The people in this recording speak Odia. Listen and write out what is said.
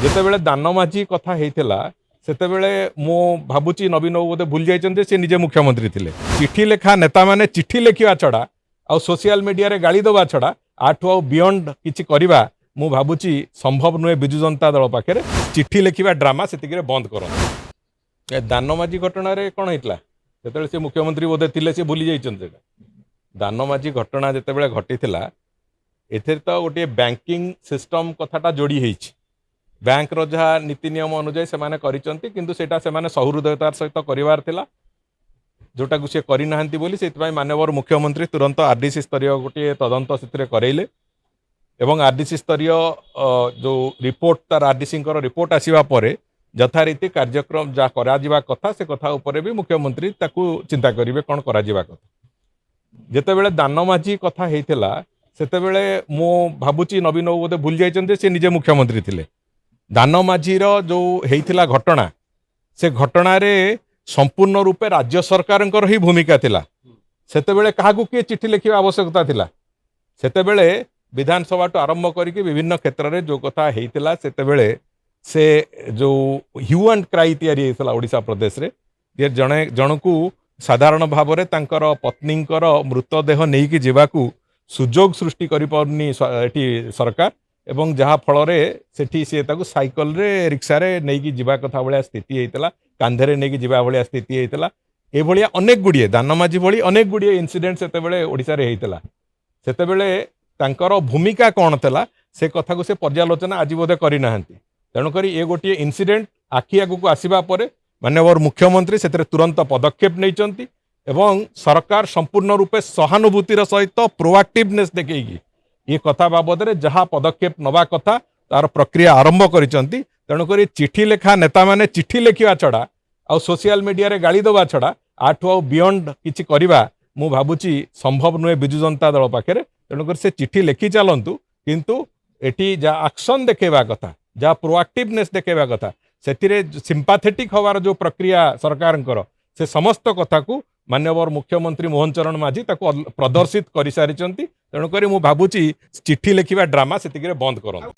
ଯେତେବେଳେ ଦାନମାଝି କଥା ହେଇଥିଲା ସେତେବେଳେ ମୁଁ ଭାବୁଛି ନବୀନ ବାବୁ ବୋଧେ ଭୁଲି ଯାଇଛନ୍ତି ସେ ନିଜେ ମୁଖ୍ୟମନ୍ତ୍ରୀ ଥିଲେ। ଚିଠି ଲେଖା ନେତାମାନେ ଚିଠି ଲେଖିବା ଛଡ଼ା ଆଉ ସୋସିଆଲ ମିଡ଼ିଆରେ ଗାଳି ଦେବା ଛଡ଼ା ଆଠୁ ଆଉ ବିୟଣ୍ଡ କିଛି କରିବା ମୁଁ ଭାବୁଛି ସମ୍ଭବ ନୁହେଁ ବିଜୁ ଜନତା ଦଳ ପାଖରେ। ଚିଠି ଲେଖିବା ଡ୍ରାମା ସେତିକିରେ ବନ୍ଦ କରନ୍ତୁ। ଦାନମାଝି ଘଟଣାରେ କ'ଣ ହେଇଥିଲା ଯେତେବେଳେ ସେ ମୁଖ୍ୟମନ୍ତ୍ରୀ ବୋଧେ ଥିଲେ ସେ ଭୁଲି ଯାଇଛନ୍ତି। ସେଇଟା ଦାନମାଝି ଘଟଣା ଯେତେବେଳେ ଘଟିଥିଲା ଏଥିରେ ତ ଗୋଟିଏ ବ୍ୟାଙ୍କିଂ ସିଷ୍ଟମ କଥାଟା ଯୋଡ଼ି ହେଇଛି। ବ୍ୟାଙ୍କର ଯାହା ନୀତି ନିୟମ ଅନୁଯାୟୀ ସେମାନେ କରିଛନ୍ତି କିନ୍ତୁ ସେଇଟା ସେମାନେ ସହୃଦୟତାର ସହିତ କରିବାର ଥିଲା, ଯେଉଁଟାକୁ ସେ କରିନାହାନ୍ତି ବୋଲି ସେଥିପାଇଁ ମାନ୍ୟବର ମୁଖ୍ୟମନ୍ତ୍ରୀ ତୁରନ୍ତ ଆର୍ଡିସି ସ୍ତରୀୟ ଗୋଟିଏ ତଦନ୍ତ ସେଥିରେ କରେଇଲେ ଏବଂ ଆର୍ଡିସି ସ୍ତରୀୟ ଯେଉଁ ରିପୋର୍ଟ ତାର ଆର୍ଡିସିଙ୍କର ରିପୋର୍ଟ ଆସିବା ପରେ ଯଥାରୀତି କାର୍ଯ୍ୟକ୍ରମ ଯାହା କରାଯିବା କଥା ସେ କଥା ଉପରେ ବି ମୁଖ୍ୟମନ୍ତ୍ରୀ ତାକୁ ଚିନ୍ତା କରିବେ କ'ଣ କରାଯିବା କଥା। ଯେତେବେଳେ ଦାନମାଝି କଥା ହେଇଥିଲା ସେତେବେଳେ ମୁଁ ଭାବୁଛି ନବୀନ ବାବୁ ବୋଧେ ଭୁଲି ଯାଇଛନ୍ତି ସେ ନିଜେ ମୁଖ୍ୟମନ୍ତ୍ରୀ ଥିଲେ। ଦାନମାଝିର ଯେଉଁ ହେଇଥିଲା ଘଟଣା ସେ ଘଟଣାରେ ସମ୍ପୂର୍ଣ୍ଣ ରୂପେ ରାଜ୍ୟ ସରକାରଙ୍କର ହିଁ ଭୂମିକା ଥିଲା। ସେତେବେଳେ କାହାକୁ କିଏ ଚିଠି ଲେଖିବା ଆବଶ୍ୟକତା ଥିଲା? ସେତେବେଳେ ବିଧାନସଭାଠୁ ଆରମ୍ଭ କରିକି ବିଭିନ୍ନ କ୍ଷେତ୍ରରେ ଯେଉଁ କଥା ହେଇଥିଲା ସେତେବେଳେ ସେ ଯେଉଁ ହ୍ୟୁ ଆଣ୍ଡ କ୍ରାଇ ତିଆରି ହେଇଥିଲା ଓଡ଼ିଶା ପ୍ରଦେଶରେ ଯେ ଜଣକୁ ସାଧାରଣ ଭାବରେ ତାଙ୍କର ପତ୍ନୀଙ୍କର ମୃତଦେହ ନେଇକି ଯିବାକୁ ସୁଯୋଗ ସୃଷ୍ଟି କରିପାରୁନି ଏଠି ସରକାର ଏବଂ ଯାହା ଫଳରେ ସେଠି ସେ ତାକୁ ସାଇକେଲରେ ରିକ୍ସାରେ ନେଇକି ଯିବା କଥା ଭଳିଆ ସ୍ଥିତି ହେଇଥିଲା, କାନ୍ଧରେ ନେଇକି ଯିବା ଭଳିଆ ସ୍ଥିତି ହେଇଥିଲା। ଏଭଳିଆ ଅନେକ ଗୁଡ଼ିଏ ଦାନମାଝି ଭଳି ଅନେକ ଗୁଡ଼ିଏ ଇନସିଡେଣ୍ଟ ସେତେବେଳେ ଓଡ଼ିଶାରେ ହେଇଥିଲା। ସେତେବେଳେ ତାଙ୍କର ଭୂମିକା କ'ଣ ଥିଲା ସେ କଥାକୁ ସେ ପର୍ଯ୍ୟାଲୋଚନା ଆଜି ବୋଧେ କରିନାହାନ୍ତି। ତେଣୁକରି ଏ ଗୋଟିଏ ଇନସିଡେଣ୍ଟ ଆଖି ଆଗକୁ ଆସିବା ପରେ ମାନ୍ୟବର ମୁଖ୍ୟମନ୍ତ୍ରୀ ସେଥିରେ ତୁରନ୍ତ ପଦକ୍ଷେପ ନେଇଛନ୍ତି ଏବଂ ସରକାର ସମ୍ପୂର୍ଣ୍ଣ ରୂପେ ସହାନୁଭୂତିର ସହିତ ପ୍ରୋଆକ୍ଟିଭନେସ୍ ଦେଖେଇକି ଏ କଥା ବାବଦରେ ଯାହା ପଦକ୍ଷେପ ନେବା କଥା ତାର ପ୍ରକ୍ରିୟା ଆରମ୍ଭ କରିଛନ୍ତି। ତେଣୁକରି ଚିଠି ଲେଖା ନେତାମାନେ ଚିଠି ଲେଖିବା ଛଡ଼ା ଆଉ ସୋସିଆଲ ମିଡ଼ିଆରେ ଗାଳି ଦେବା ଛଡ଼ା ଆଠୁ ଆଉ ବିୟଣ୍ଡ କିଛି କରିବା ମୁଁ ଭାବୁଛି ସମ୍ଭବ ନୁହେଁ ବିଜୁ ଜନତା ଦଳ ପାଖରେ। ତେଣୁକରି ସେ ଚିଠି ଲେଖି ଚାଲନ୍ତୁ କିନ୍ତୁ ଏଠି ଯାହା ଆକ୍ସନ୍ ଦେଖେଇବା କଥା, ଯାହା ପ୍ରୋଆକ୍ଟିଭନେସ୍ ଦେଖେଇବା କଥା, ସେଥିରେ ସିମ୍ପାଥେଟିକ୍ ହେବାର ଯେଉଁ ପ୍ରକ୍ରିୟା ସରକାରଙ୍କର ସେ ସମସ୍ତ କଥାକୁ ମାନ୍ୟବର ମୁଖ୍ୟମନ୍ତ୍ରୀ ମୋହନ ଚରଣ ମାଝୀ ତାକୁ ପ୍ରଦର୍ଶିତ କରିସାରିଛନ୍ତି। ତେଣୁକରି ମୁଁ ଭାବୁଛି ଚିଠି ଲେଖିବା ଡ୍ରାମା ସେତିକିରେ ବନ୍ଦ କରନ୍ତୁ।